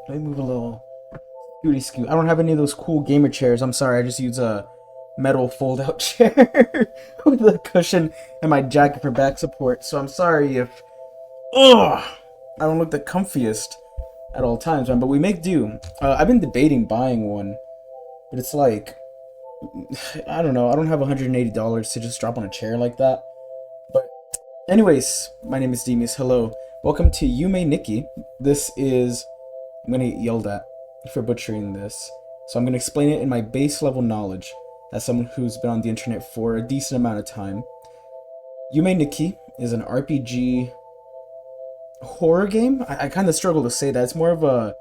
Let me move a little. Scooty scoot. I don't have any of those cool gamer chairs. I'm sorry. I just use a metal fold-out chair with a cushion and my jacket for back support. So I'm sorry if ugh, I don't look the comfiest at all times, man. But we make do. I've been debating buying one, but it's like I don't know. I don't have $180 to just drop on a chair like that. But anyways, my name is Demis. Hello, welcome to Yume Nikki. This is I'm gonna get yelled at for butchering this, so I'm gonna explain it in my base level knowledge as someone who's been on the internet for a decent amount of time. Yume Nikki is an RPG horror game. I kind of struggle to say that. It's more of a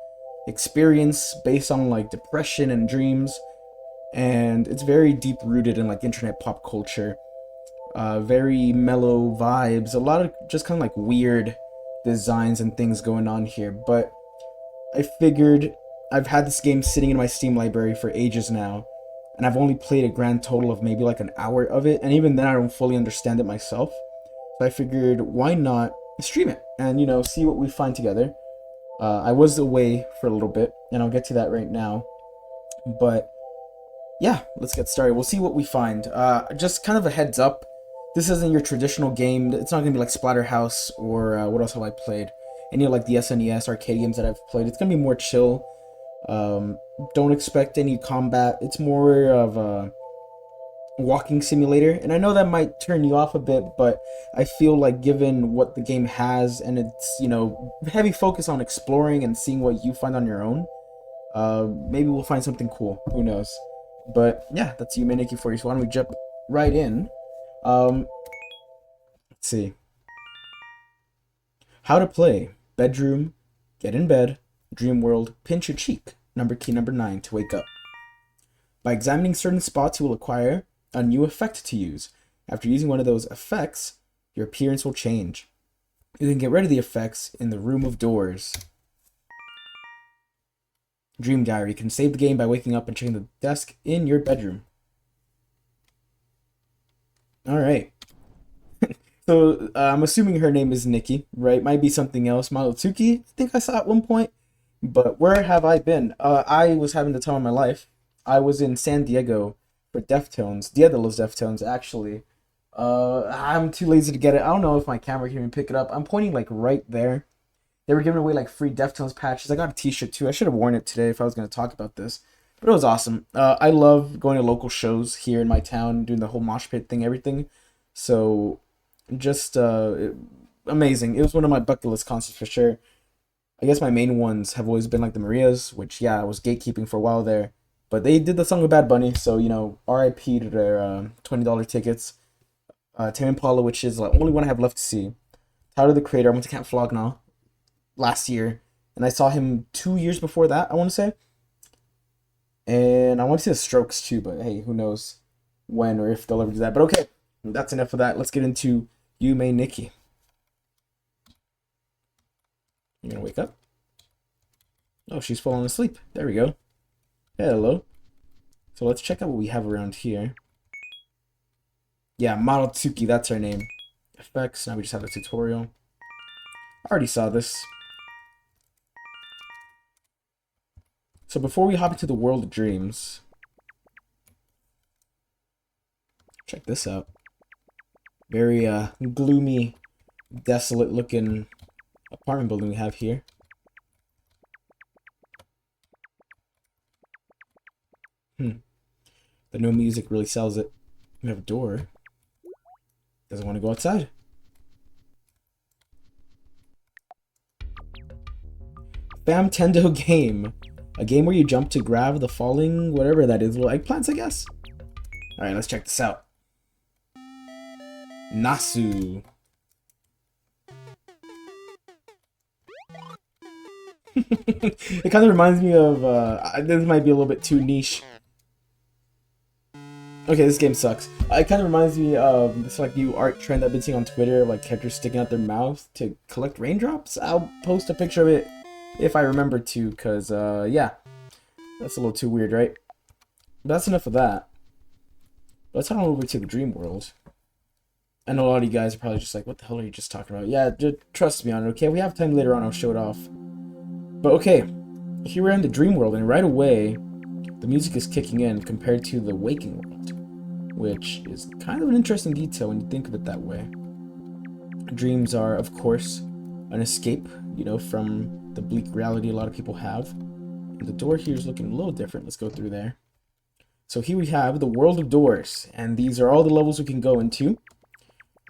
experience based on like depression and dreams, and it's very deep rooted in like internet pop culture. Very mellow vibes, a lot of just kind of like weird designs and things going on here. But I figured I've had this game sitting in my Steam library for ages now, and I've only played a grand total of maybe like an hour of it, and even then I don't fully understand it myself. So I figured, why not stream it and, see what we find together. I was away for a little bit, and I'll get to that right now. But yeah, let's get started. We'll see what we find. Just kind of a heads up, this isn't your traditional game. It's not going to be like Splatterhouse or what else have I played? Any of like the SNES arcade games that I've played. It's going to be more chill. Don't expect any combat. It's more of a walking simulator. And I know that might turn you off a bit, but I feel like given what the game has and its, heavy focus on exploring and seeing what you find on your own, maybe we'll find something cool. Who knows? But yeah, that's Yume Nikki for you. So why don't we jump right in? Let's see. How to play. Bedroom, get in bed, dream world, pinch your cheek. Key number 9 to wake up. By examining certain spots, you will acquire a new effect to use. After using one of those effects, your appearance will change. You can get rid of the effects in the room of doors. Dream Diary. You can save the game by waking up and checking the desk in your bedroom. Alright. So, I'm assuming her name is Nikki, right? Might be something else. Malotsuki, I think I saw at one point. But where have I been? I was having the time of my life. I was in San Diego for Deftones. Dia de los Deftones, actually. I'm too lazy to get it. I don't know if my camera can even pick it up. I'm pointing, like, right there. They were giving away, like, free Deftones patches. I got a t-shirt, too. I should have worn it today if I was going to talk about this. But it was awesome. I love going to local shows here in my town, doing the whole mosh pit thing, everything. So, just amazing. It was one of my bucket list concerts for sure. I guess my main ones have always been like the Marias, which, yeah, I was gatekeeping for a while there. But they did the song with Bad Bunny, so, RIP to their $20 tickets. Tame Impala, which is the only one I have left to see. Tyler, the Creator, I went to Camp Flog now last year. And I saw him 2 years before that, I want to say. And I want to see the Strokes too, but hey, who knows when or if they'll ever do that. But okay, that's enough of that. Let's get into Yume Nikki. You gonna wake up? Oh, she's falling asleep. There we go. Hello. So let's check out what we have around here. Yeah, Malotsuki, that's her name. Effects, now we just have a tutorial. I already saw this. So before we hop into the world of dreams, check this out. Very gloomy, desolate looking apartment building we have here. The no music really sells it. We have a door. Doesn't want to go outside. Famtendo game. A game where you jump to grab the falling, whatever that is, little eggplants, I guess? Alright, let's check this out. Nasu. It kind of reminds me of, this might be a little bit too niche. Okay, this game sucks. It kind of reminds me of this like new art trend I've been seeing on Twitter, like characters sticking out their mouth to collect raindrops. I'll post a picture of it if I remember to, because, yeah. That's a little too weird, right? But that's enough of that. Let's head on over to the dream world. I know a lot of you guys are probably just like, what the hell are you just talking about? Yeah, just trust me on it, okay? We have time later on, I'll show it off. But okay, here we're in the dream world, and right away, the music is kicking in compared to the waking world, which is kind of an interesting detail when you think of it that way. Dreams are, of course, an escape, from the bleak reality a lot of people have. And the door here is looking a little different. Let's go through there. So here we have the world of doors, and these are all the levels we can go into.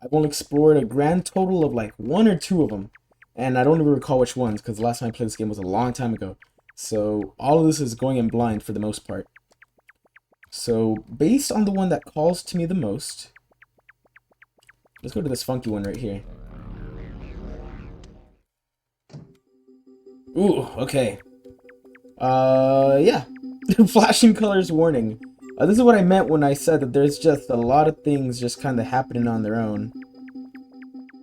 I've only explored a grand total of like 1 or 2 of them, and I don't even recall which ones, because the last time I played this game was a long time ago. So all of this is going in blind for the most part. So based on the one that calls to me the most, let's go to this funky one right here. Ooh, okay. Yeah. Flashing colors warning. This is what I meant when I said that there's just a lot of things just kind of happening on their own.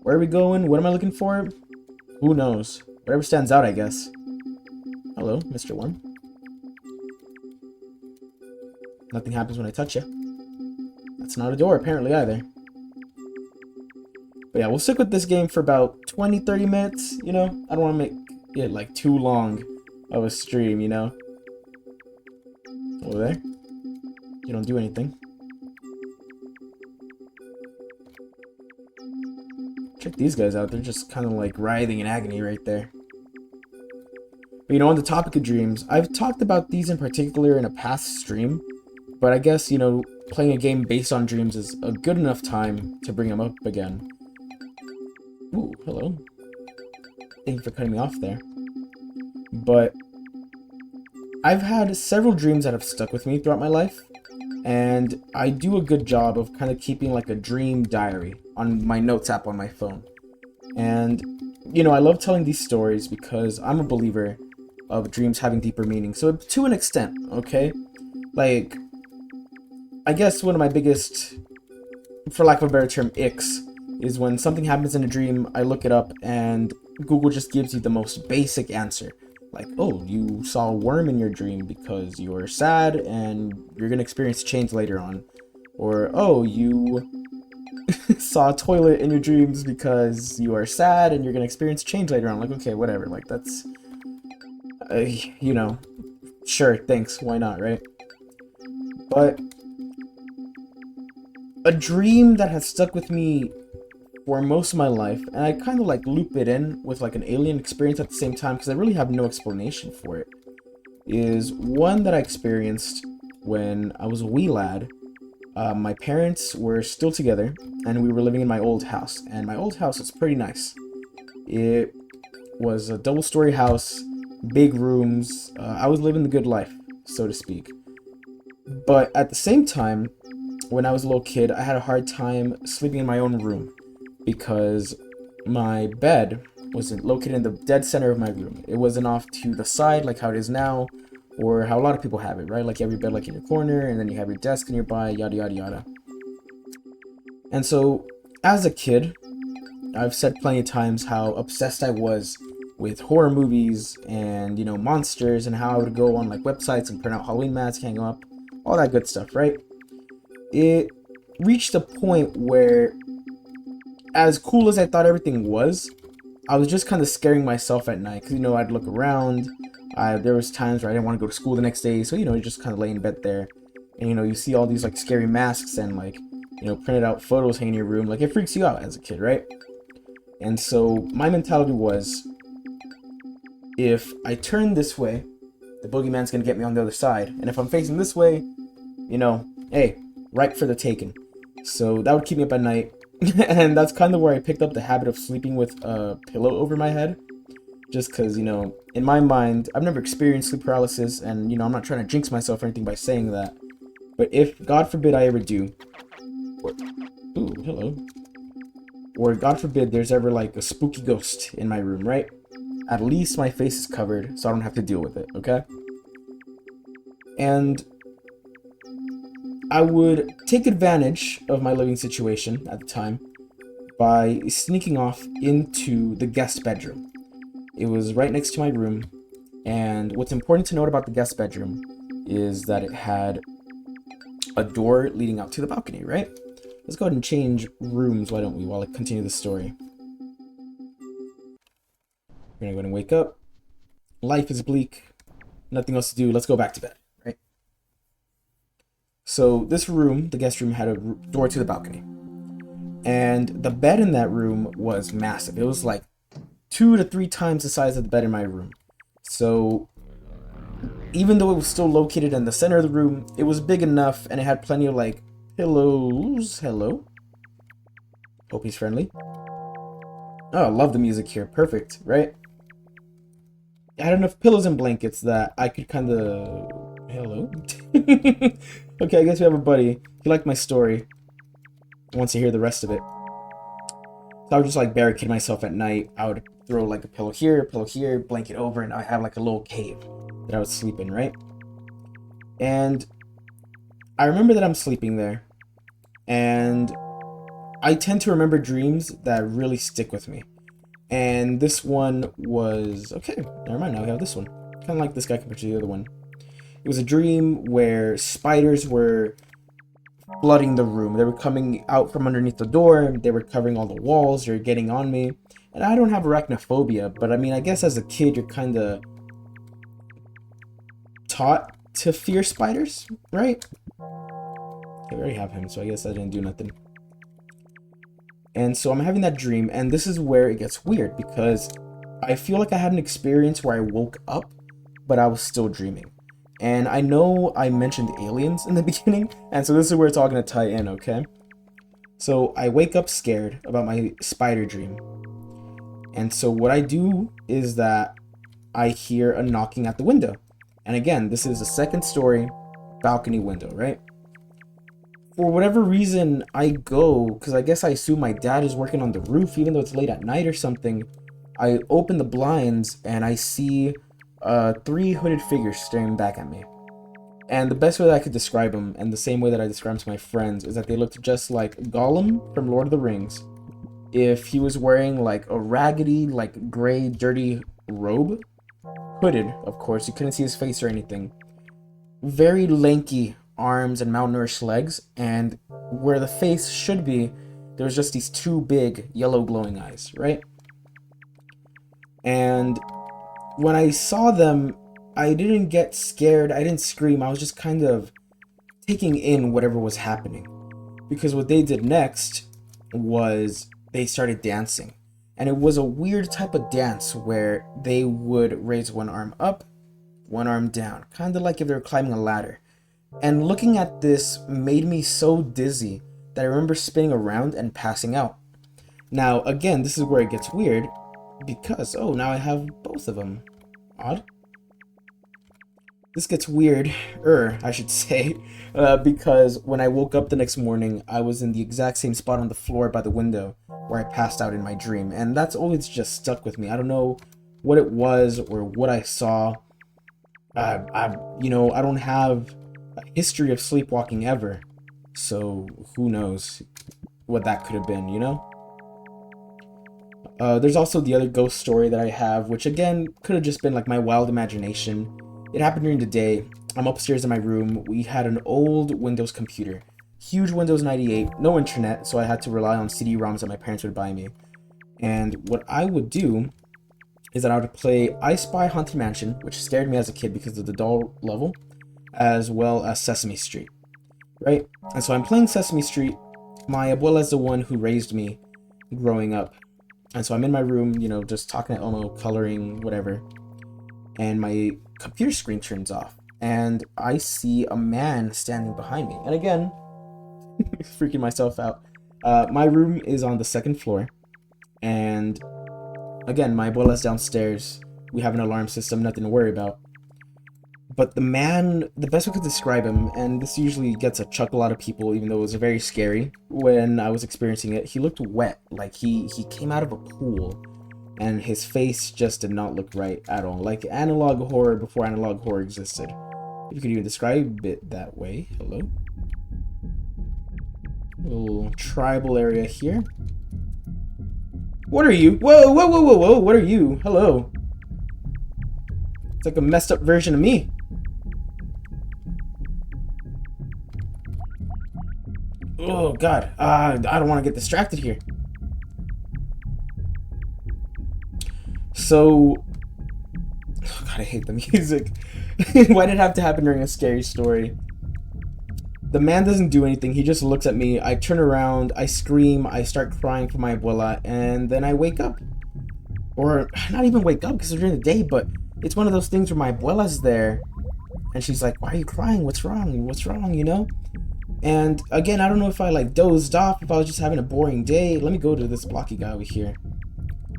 Where are we going? What am I looking for? Who knows? Whatever stands out, I guess. Hello, Mr. One. Nothing happens when I touch you. That's not a door, apparently, either. But yeah, we'll stick with this game for about 20-30 minutes, I don't want to make it, like, too long of a stream, Over there. You don't do anything. Check these guys out. They're just kind of like writhing in agony right there. But on the topic of dreams, I've talked about these in particular in a past stream. But I guess, playing a game based on dreams is a good enough time to bring them up again. Ooh, hello. Thank you for cutting me off there. But I've had several dreams that have stuck with me throughout my life. And I do a good job of kind of keeping like a dream diary on my notes app on my phone. And, I love telling these stories because I'm a believer of dreams having deeper meaning. So to an extent, okay? Like, I guess one of my biggest, for lack of a better term, icks, is when something happens in a dream, I look it up and Google just gives you the most basic answer. Like, oh, you saw a worm in your dream because you were sad and you're going to experience change later on. Or, oh, you saw a toilet in your dreams because you are sad and you're going to experience change later on. Like, okay, whatever. Like, that's, sure, thanks. Why not, right? But a dream that has stuck with me for most of my life, and I kind of like loop it in with like an alien experience at the same time because I really have no explanation for it, is one that I experienced when I was a wee lad. My parents were still together and we were living in my old house, and my old house was pretty nice. It was a double-story house, big rooms. I was living the good life, so to speak. But at the same time, when I was a little kid, I had a hard time sleeping in my own room, because my bed wasn't located in the dead center of my room. It wasn't off to the side like how it is now, or how a lot of people have it, right? Like you have your bed like in your corner, and then you have your desk nearby, yada yada yada. And so, as a kid, I've said plenty of times how obsessed I was with horror movies and, monsters, and how I would go on like websites and print out Halloween masks, hang them up, all that good stuff, right? It reached a point where, as cool as I thought everything was, I was just kind of scaring myself at night. Because, I'd look around. There was times where I didn't want to go to school the next day. So, you just kind of lay in bed there. And, you see all these, like, scary masks and, like, printed out photos hanging in your room. Like, it freaks you out as a kid, right? And so, my mentality was, if I turn this way, the boogeyman's going to get me on the other side. And if I'm facing this way, hey, right for the taking. So, that would keep me up at night. And that's kind of where I picked up the habit of sleeping with a pillow over my head. Just because, in my mind, I've never experienced sleep paralysis, and, I'm not trying to jinx myself or anything by saying that. But if, God forbid, I ever do, ooh, hello. Or, God forbid, there's ever, like, a spooky ghost in my room, right? At least my face is covered, so I don't have to deal with it, okay? And I would take advantage of my living situation at the time by sneaking off into the guest bedroom. It was right next to my room, and what's important to note about the guest bedroom is that it had a door leading out to the balcony, right? Let's go ahead and change rooms, why don't we, while I continue the story. We're gonna go ahead and wake up. Life is bleak. Nothing else to do. Let's go back to bed, right? So this room, the guest room, had a door to the balcony. And the bed in that room was massive. It was like 2 to 3 times the size of the bed in my room. So even though it was still located in the center of the room, it was big enough and it had plenty of like pillows. Hello. Hope he's friendly. Oh, I love the music here. Perfect, right? I had enough pillows and blankets that I could kind of... Hello? Okay, I guess we have a buddy. He liked my story. Wants to hear the rest of it. So I would just like barricade myself at night. I would throw like a pillow here, blanket over, and I have like a little cave that I would sleep in, right? And I remember that I'm sleeping there, and I tend to remember dreams that really stick with me. And this one was... Okay, never mind, now we have this one. Kind of like this guy compared to the other one. It was a dream where spiders were flooding the room. They were coming out from underneath the door. They were covering all the walls. They were getting on me. And I don't have arachnophobia, but I mean, I guess as a kid, you're kind of taught to fear spiders, right? Okay, we already have him, so I guess I didn't do nothing. And so I'm having that dream, and this is where it gets weird, because I feel like I had an experience where I woke up, but I was still dreaming. And I know I mentioned aliens in the beginning, and so this is where it's all going to tie in, okay? So I wake up scared about my spider dream. And so what I do is that I hear a knocking at the window. And again, this is a second story balcony window, right? For whatever reason, I go, because I guess I assume my dad is working on the roof, even though it's late at night or something. I open the blinds, and I see 3 hooded figures staring back at me. And the best way that I could describe them, and the same way that I describe them to my friends, is that they looked just like Gollum from Lord of the Rings, if he was wearing like a raggedy, like gray, dirty robe. Hooded, of course, you couldn't see his face or anything. Very lanky arms and malnourished legs, and where the face should be, there was just these 2 big yellow glowing eyes, right? And when I saw them, I didn't get scared, I didn't scream, I was just kind of taking in whatever was happening. Because what they did next was they started dancing. And it was a weird type of dance where they would raise one arm up, one arm down, kind of like if they were climbing a ladder. And looking at this made me so dizzy that I remember spinning around and passing out. Now, again, this is where it gets weird, because, oh, now I have both of them. Odd. This gets weird-er, I should say, because when I woke up the next morning, I was in the exact same spot on the floor by the window where I passed out in my dream, and that's always just stuck with me. I don't know what it was or what I saw. I don't have a history of sleepwalking ever, so who knows what that could have been, you know? There's also the other ghost story that I have, which again could have just been like my wild imagination. It happened during the day. I'm upstairs in my room. We had an old Windows computer. Huge Windows 98, no internet, so I had to rely on CD-ROMs that my parents would buy me. And what I would do is that I would play I Spy Haunted Mansion, which scared me as a kid because of the doll level, as well as Sesame Street, right? And so I'm playing Sesame Street. My abuela is the one who raised me growing up. And so I'm in my room, you know, just talking to Elmo, coloring, whatever. And my computer screen turns off. And I see a man standing behind me. And again, freaking myself out. My room is on the 2nd floor. And again, my abuela's downstairs. We have an alarm system, nothing to worry about. But the man, the best way to describe him, and this usually gets a chuckle out of people, even though it was very scary when I was experiencing it, he looked wet, like he came out of a pool, and his face just did not look right at all, like analog horror before analog horror existed. You could even describe it that way. Hello? Little tribal area here. What are you? Whoa, whoa, whoa, whoa, whoa, what are you? Hello. It's like a messed up version of me. Oh god, I don't want to get distracted here. So, oh god, I hate the music. Why did it have to happen during a scary story? The man doesn't do anything. He just looks at me. I turn around, I scream, I start crying for my abuela, and then I wake up. Or not even wake up because it's during the day, but it's one of those things where my abuela's there and she's like, "Why are you crying? What's wrong? What's wrong?" You know? And again, I don't know if I like dozed off, if I was just having a boring day. Let me go to this blocky guy over here.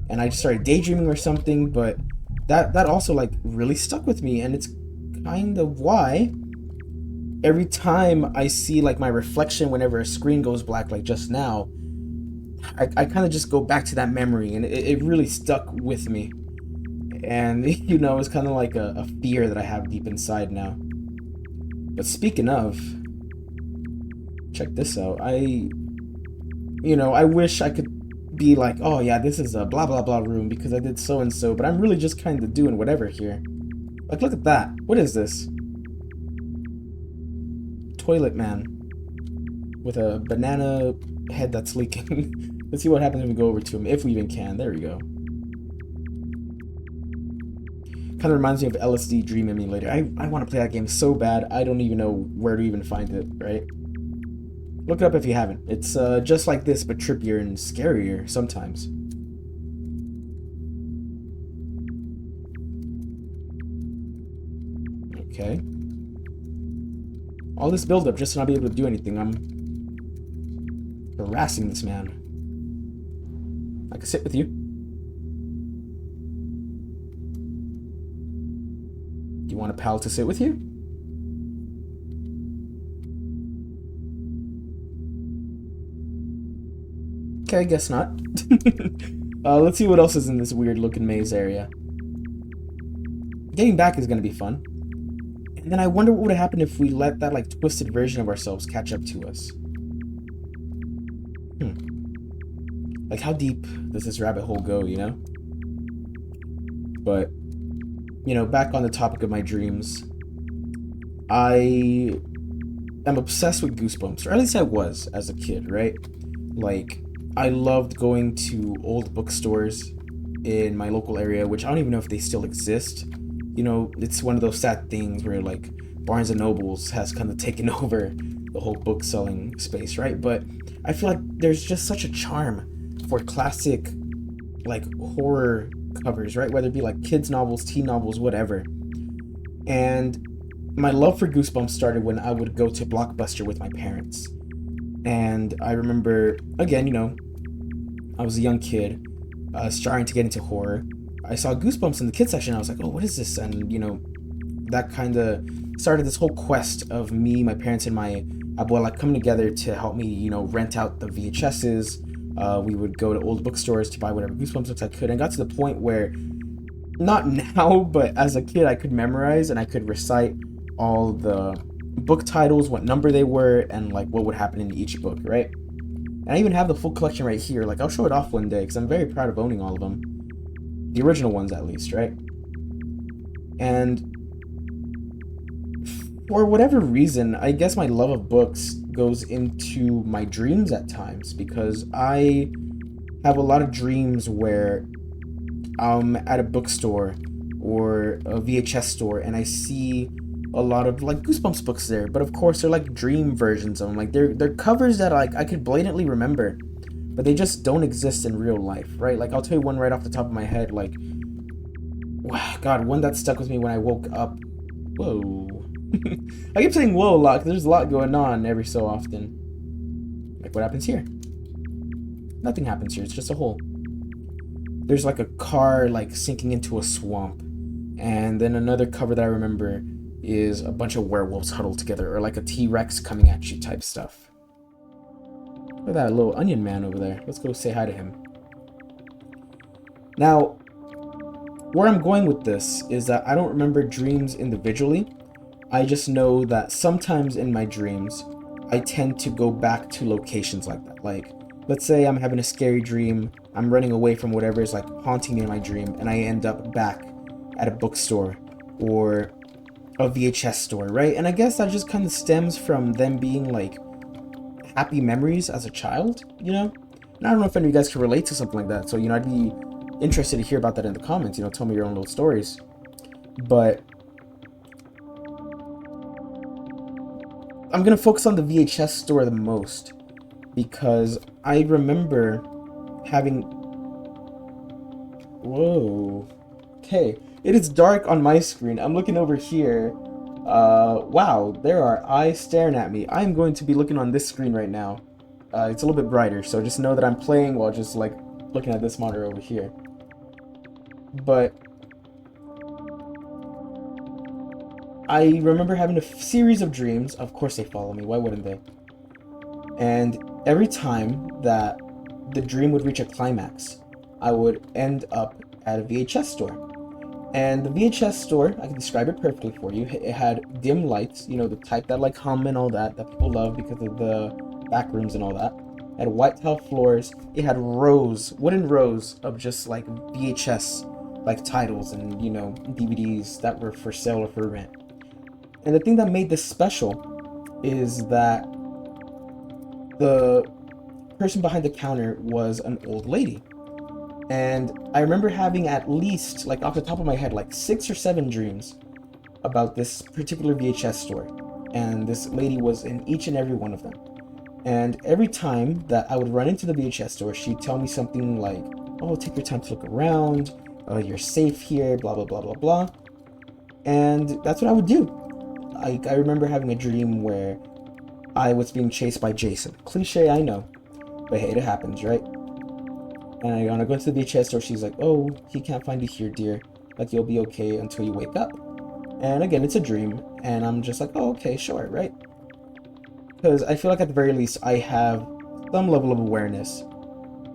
And I just started daydreaming or something, but that also like really stuck with me, and it's kind of why every time I see like my reflection whenever a screen goes black like just now, I kind of just go back to that memory, and it really stuck with me. And you know, it's kind of like a fear that I have deep inside now. But speaking of, check this out. I wish I could be like, oh yeah, this is a blah blah blah room because I did so and so, but I'm really just kind of doing whatever here. Like, look at that. What is this? Toilet man with a banana head that's leaking. Let's see what happens when we go over to him, if we even can. There we go. Kind of reminds me of LSD Dream Emulator. I want to play that game so bad. I don't even know where to even find it, right? Look it up if you haven't. It's just like this, but trippier and scarier sometimes. Okay. All this build-up just to not be able to do anything. I'm harassing this man. I can sit with you. Do you want a pal to sit with you? Okay, I guess not. Let's see what else is in this weird looking maze area. Getting back is gonna be fun. And then I wonder what would happen if we let that like twisted version of ourselves catch up to us. Like, how deep does this rabbit hole go, you know? But, you know, back on the topic of my dreams, I am obsessed with Goosebumps, or at least I was as a kid, right? Like, I loved going to old bookstores in my local area, which I don't even know if they still exist. You know, it's one of those sad things where, like, Barnes & Nobles has kind of taken over the whole book selling space, right? But I feel like there's just such a charm for classic, like, horror covers, right? Whether it be, like, kids' novels, teen novels, whatever. And my love for Goosebumps started when I would go to Blockbuster with my parents. And I remember, again, you know, I was a young kid, starting to get into horror. I saw Goosebumps in the kids section. I was like, oh, what is this? And, you know, that kind of started this whole quest of me, my parents, and my abuela coming together to help me, you know, rent out the VHSs. We would go to old bookstores to buy whatever Goosebumps books I could. And got to the point where, not now, but as a kid, I could memorize and I could recite all the book titles, what number they were, and like what would happen in each book, right? And I even have the full collection right here. Like, I'll show it off one day because I'm very proud of owning all of them. The original ones, at least, right? And for whatever reason, I guess my love of books goes into my dreams at times, because I have a lot of dreams where I'm at a bookstore or a VHS store and I see a lot of like Goosebumps books there, but of course they're like dream versions of them. Like they're covers that like I could blatantly remember, but they just don't exist in real life, right? Like, I'll tell you one right off the top of my head. Like, God, one that stuck with me when I woke up. Whoa. I keep saying whoa a lot because there's a lot going on every so often. Like, what happens here? Nothing happens here. It's just a hole. There's like a car like sinking into a swamp, and then another cover that I remember is a bunch of werewolves huddled together, or like a T-Rex coming at you type stuff. Look at that little onion man over there. Let's go say hi to him. Now, where I'm going with this is that I don't remember dreams individually. I just know that sometimes in my dreams, I tend to go back to locations like that. Like, let's say I'm having a scary dream, I'm running away from whatever is like haunting me in my dream, and I end up back at a bookstore or a VHS store, right? And I guess that just kind of stems from them being like happy memories as a child, you know? And I don't know if any of you guys can relate to something like that, so, you know, I'd be interested to hear about that in the comments. You know, tell me your own little stories. But I'm gonna focus on the VHS store the most because I remember having. Whoa. Okay, it is dark on my screen. I'm looking over here. Wow, there are eyes staring at me. I'm going to be looking on this screen right now. It's a little bit brighter, so just know that I'm playing while just like looking at this monitor over here. But I remember having a series of dreams. Of course they follow me, why wouldn't they? And every time that the dream would reach a climax, I would end up at a VHS store. And the VHS store, I can describe it perfectly for you. It had dim lights, you know, the type that like hum and all that people love because of the back rooms and all that. It had white tile floors. It had rows, wooden rows of just like VHS like titles and, you know, DVDs that were for sale or for rent. And the thing that made this special is that the person behind the counter was an old lady. And I remember having at least, like off the top of my head, like 6 or 7 dreams about this particular VHS store. And this lady was in each and every one of them. And every time that I would run into the VHS store, she'd tell me something like, oh, take your time to look around, you're safe here, blah, blah, blah, blah, blah. And that's what I would do. I remember having a dream where I was being chased by Jason. Cliche, I know. But hey, it happens, right? And when I go into the VHS store, she's like, oh, he can't find you here, dear. Like, you'll be okay until you wake up. And again, it's a dream. And I'm just like, oh, okay, sure, right? Because I feel like at the very least, I have some level of awareness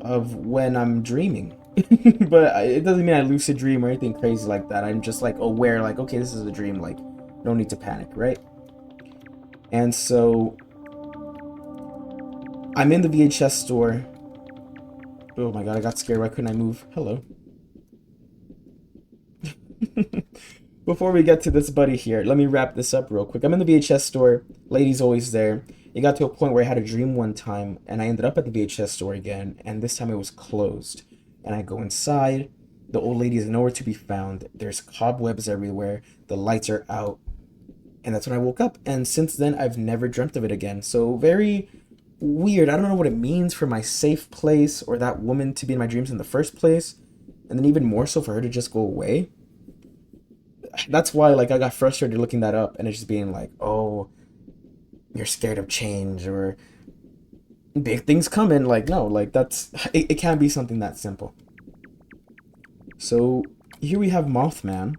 of when I'm dreaming. But it doesn't mean I lucid dream or anything crazy like that. I'm just like aware, like, okay, this is a dream. Like, no need to panic, right? And so I'm in the VHS store. Oh my god, I got scared. Why couldn't I move? Hello. Before we get to this buddy here, let me wrap this up real quick. I'm in the VHS store. Lady's always there. It got to a point where I had a dream one time, and I ended up at the VHS store again, and this time it was closed. And I go inside. The old lady is nowhere to be found. There's cobwebs everywhere. The lights are out. And that's when I woke up. And since then, I've never dreamt of it again. So very weird. I don't know what it means for my safe place or that woman to be in my dreams in the first place. And then even more so for her to just go away. That's why, like, I got frustrated looking that up. And it's just being like, oh, you're scared of change or big things coming. Like, no, like, it can't be something that simple. So here we have Mothman,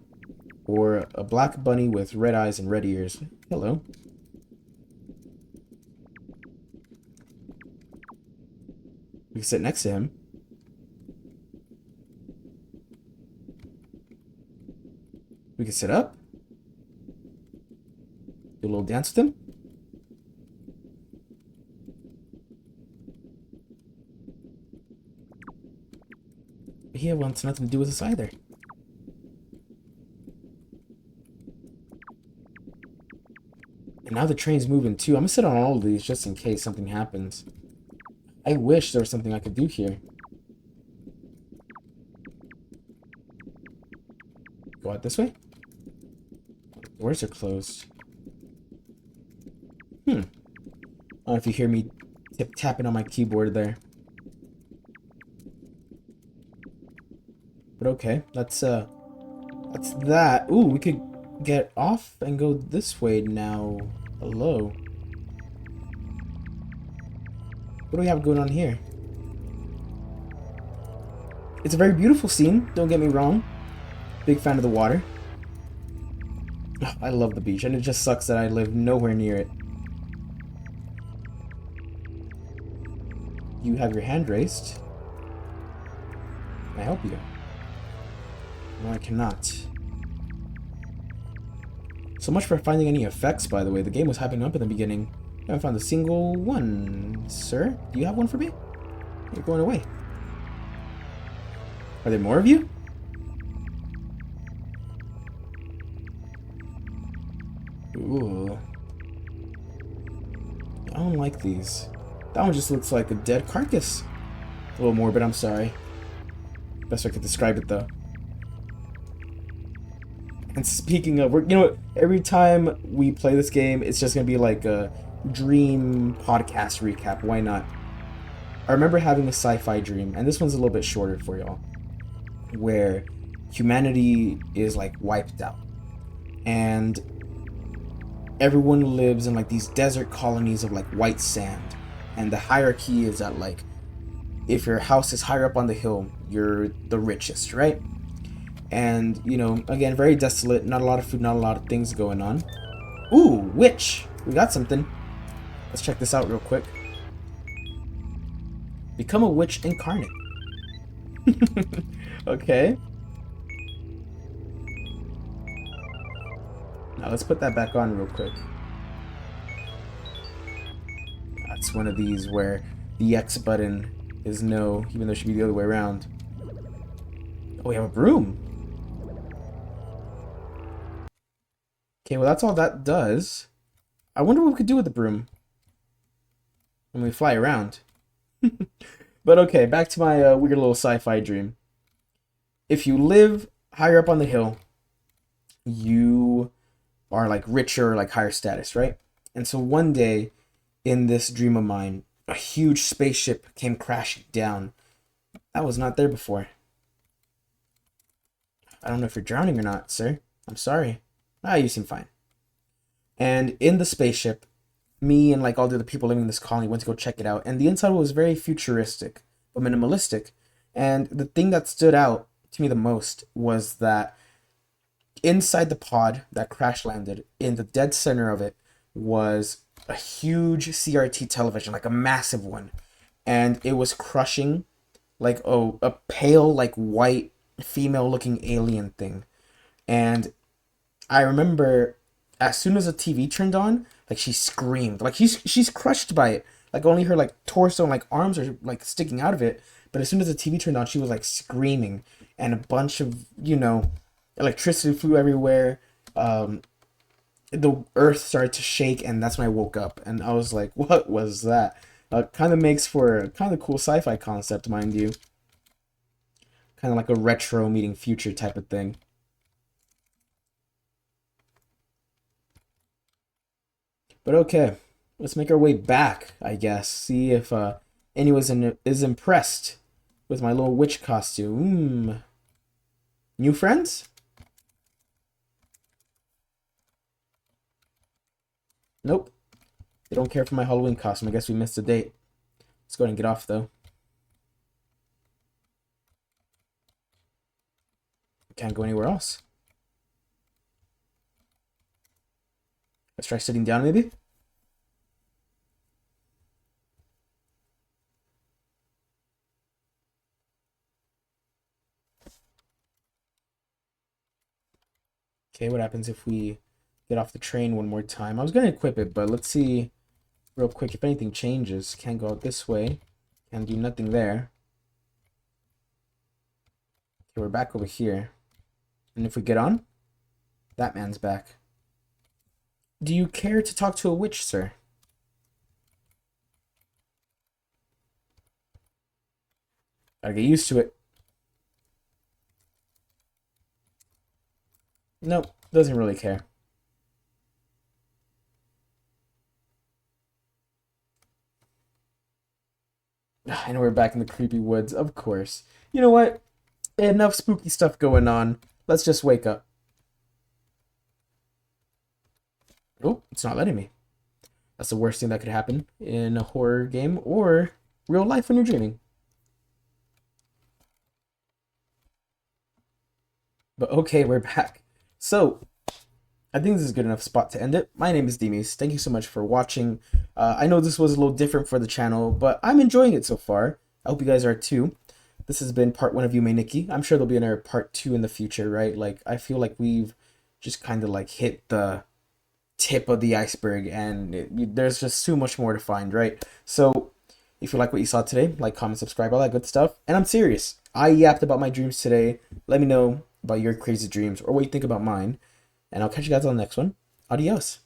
or a black bunny with red eyes and red ears. Hello. We can sit next to him. We can sit up. Do a little dance with him. He wants nothing to do with us either. And now the train's moving too. I'm gonna sit on all of these just in case something happens. I wish there was something I could do here. Go out this way? Doors are closed. I don't know if you hear me tapping on my keyboard there. But okay, that's that. Ooh, we could get off and go this way now. Hello. What do we have going on here? It's a very beautiful scene, don't get me wrong. Big fan of the water. Oh, I love the beach, and it just sucks that I live nowhere near it. You have your hand raised. Can I help you? No, I cannot. So much for finding any effects, by the way. The game was hyping up in the beginning. I haven't found a single one. Sir, do you have one for me? You're going away. Are there more of you? Ooh. I don't like these. That one just looks like a dead carcass. A little morbid, I'm sorry. Best way I could describe it, though. And speaking of, you know what? Every time we play this game, it's just gonna be like dream podcast recap. Why not? I remember having a sci-fi dream, and this one's a little bit shorter for y'all, where humanity is like wiped out, and everyone lives in like these desert colonies of like white sand, and the hierarchy is that like if your house is higher up on the hill, you're the richest, right? And you know, again, very desolate, not a lot of food, not a lot of things going on. Ooh, witch! We got something. Let's check this out real quick. Become a witch incarnate. Okay. Now let's put that back on real quick. That's one of these where the X button is no, even though it should be the other way around. Oh, we have a broom. Okay, well that's all that does. I wonder what we could do with the broom when we fly around. But okay, back to my weird little sci-fi dream. If you live higher up on the hill, you are like richer, like higher status, right? And so one day in this dream of mine, a huge spaceship came crashing down. That was not there before. I don't know if you're drowning or not, sir. I'm sorry. Ah, you seem fine. And in the spaceship, me and like all the other people living in this colony went to go check it out, and the inside was very futuristic but minimalistic. And the thing that stood out to me the most was that inside the pod that crash landed, in the dead center of it, was a huge CRT television, like a massive one, and it was crushing like a pale like white female looking alien thing. And I remember as soon as the TV turned on, like she screamed. Like she's crushed by it. Like only her like torso and like arms are like sticking out of it. But as soon as the TV turned on, she was like screaming, and a bunch of, you know, electricity flew everywhere. The earth started to shake, and that's when I woke up, and I was like, "What was that?" Kind of makes for a kind of cool sci-fi concept, mind you. Kind of like a retro meeting future type of thing. But okay, let's make our way back, I guess. See if anyone is impressed with my little witch costume. New friends? Nope. They don't care for my Halloween costume. I guess we missed a date. Let's go ahead and get off, though. Can't go anywhere else. Let's try sitting down, maybe? Okay, what happens if we get off the train one more time? I was going to equip it, but let's see real quick if anything changes. Can't go out this way. Can't do nothing there. Okay, we're back over here. And if we get on, that man's back. Do you care to talk to a witch, sir? Gotta get used to it. Nope, doesn't really care. I know we're back in the creepy woods, of course. You know what? Enough spooky stuff going on. Let's just wake up. Oh, it's not letting me. That's the worst thing that could happen in a horror game or real life when you're dreaming. But okay, we're back. So, I think this is a good enough spot to end it. My name is Demis. Thank you so much for watching. I know this was a little different for the channel, but I'm enjoying it so far. I hope you guys are too. This has been part 1 of Yume Nikki. I'm sure there'll be another part 2 in the future, right? Like, I feel like we've just kind of like hit the tip of the iceberg, and there's just too much more to find, right? So, if you like what you saw today, like, comment, subscribe, all that good stuff. And I'm serious. I yapped about my dreams today. Let me know about your crazy dreams or what you think about mine. And I'll catch you guys on the next one. Adios.